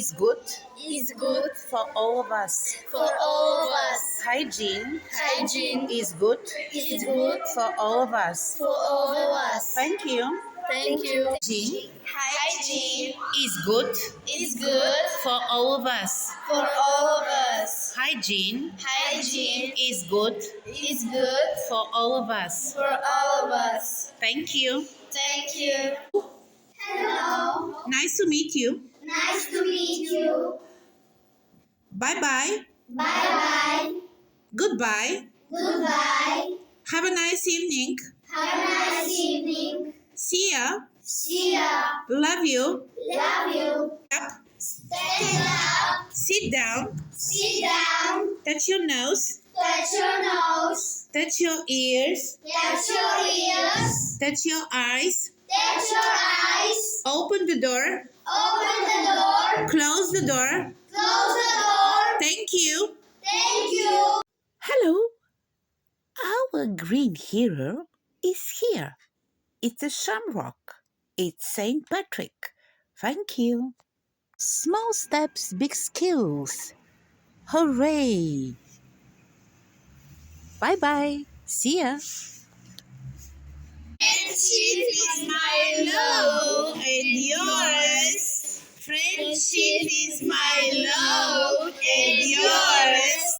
is good is good for all of us. for all of us. Hygiene Hygiene is good is good for all of us. for all of us. Thank you. Thank you. Hygiene Hygiene is good is good for all of us. for all of us. Hygiene Hygiene is good is good for all of us. for all of us. Thank you. Thank you. Hello. Nice to meet you. Nice to meet you. Bye bye. Bye bye. Goodbye. Goodbye. Have a nice evening. Have a nice evening. See ya. See ya. Love you. Love you. Up. Stand up. Sit down. Sit down. Touch your nose. Touch your nose. Touch your ears. Touch your ears. Touch your eyes. Touch your eyes. Open the door. Open the door. Close the door. Close the door. Thank you. Thank you. Hello. Our green hero is here. It's a shamrock. It's St. Patrick. Thank you. Small steps, big skills. Hooray! Bye bye. See ya. Friendship is my love and yours. Friendship is my love and yours.